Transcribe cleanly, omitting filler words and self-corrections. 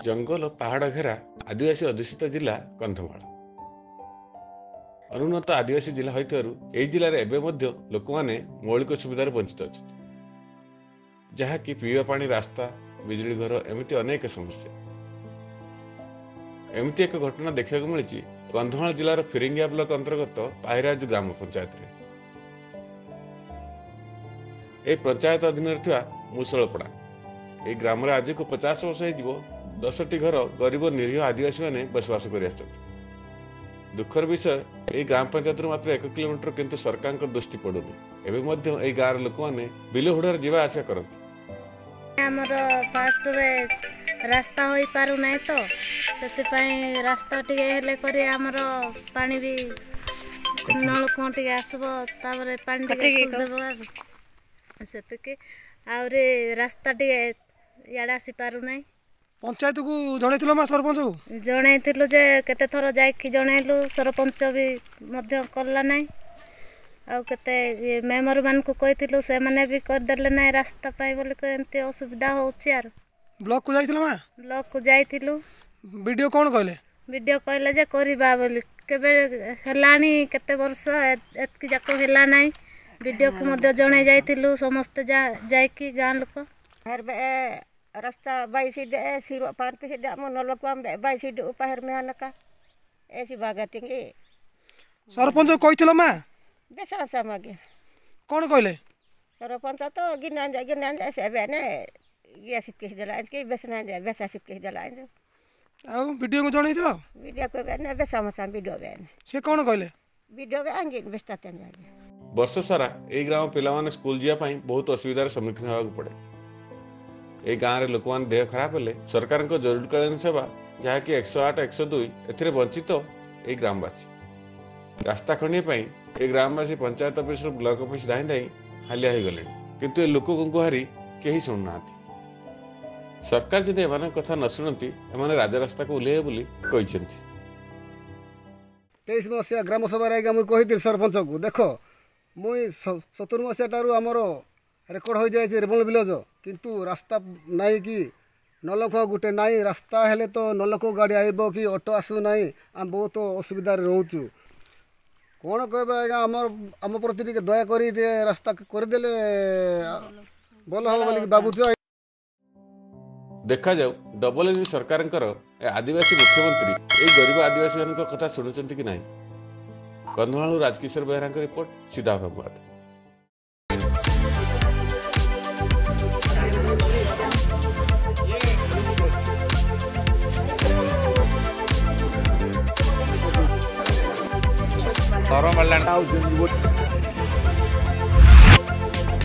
जंगल और पहाड़ घेरा आदिवासी अधिष्ठित जिला कंधमाल अनुन्नत आदिवासी जिला होई जिले एवं लोक मैंने मौलिक सुविधार वंचित अच्छा जहाँकि पीवा पानी रास्ता बिजली घर एमती अनेक समस्या एमती एक घटना देखा मिली कंधमाल जिलार फिरिंगिया ब्लॉक अंतर्गत पाहिराज ग्राम पंचायत ए पंचायत अधीन मुसलपड़ा ये ग्राम आज को 50 वर्ष हो 10टी घर गरीब निरीह आदिवासी मैंने बसवास कर दुखर विषय ये ग्राम पंचायत मात्र 1 किलोमीटर किंतु सरकार दृष्टि पड़ुनी एवं गाँव लोक मैंने बिल हुड़ार जावा आसा करती आमर फास्ट रे रास्ता हो पारु नहीं तो से रास्ता टे करी आमर पानी भी नलकूँ टे आसब तापर पानी देव से आउरे रास्ता टे याडे आसी पारु नहीं पंचायत को जणैथिलो मा सरपंच को जणैथिलु जे केते थरो जाइकी जणैलु सरपंच भी मध्य करला नहीं आ केते ये मेंबर मान को कहिथिलु से माने भी कर देले नहीं रास्ता पाई बोले को एंते असुविधा होछि यार ब्लॉक को जाइथिलो मा ब्लॉक को जाइथिलु वीडियो कोन कहले वीडियो कहले जे करबा बोली केबे हेलानी केते वर्ष एतकी जाको हेला नहीं वीडियो को मध्य जणे जाइथिलु समस्त जाइकी गां लोक हरबे रास्ता बाइसिड सिरो पान पे सिड म नलकुआम बाइसिड उपहर में आनका ऐसी बागतिंगे सरपंच कहिथिलो मा बेसा समागे कोन कहले सरपंच तो गिना जा से बेने ये सिपके देला के बेसना जा बेसा सिपके देला आ वीडियो को जणैथिलो वीडियो को बेने बेसा मसा वीडियो बेने से कोन कहले वीडियो बे आंगे बेस्ता तेन जागे वर्ष सारा ए ग्राम पिला माने स्कूल जिया पई बहुत असुविधार सम्मुखीन होगा पड़े ए गाँव में लोक मैंने देह खराब हेले सरकार को जरूरकालीन सेवा जहाँकि 108 102 ए वंचित ए ग्रामवासी रास्ता खंडे ए ग्रामवासी पंचायत ऑफिस ब्लॉक ऑफिस धाई धाई हालिया हो गले किंतु ए लोक गुहारी कहीं शुणुना सरकार जब एम कथा न शुणती एम राजरास्ता को ओह्लैबे बोली कहते 23 मसीहा ग्राम सभा मुझे कही सरपंच को देख मुई 70 मसीहा आमर रेकर्ड हो जाए रेमल विलेज किंतु रास्ता नहीं कि नलक गोटे नहीं रास्ता हेले तो नलक गाड़ी आइब कि ऑटो आसु नहीं आम बहुत असुविधा रोचु कौन कहबा आज्ञा आम प्रति दया करी रास्ता करदेले भल हम बोली भावुँ देखा जाऊ डबल इंजिन सरकार आदिवासी मुख्यमंत्री ए गरीब आदिवासी मान कथा शुणुंट कि नहीं कंधमाल राजकिशोर बेहरा रिपोर्ट सीधा संवाद। Orang Malang tahu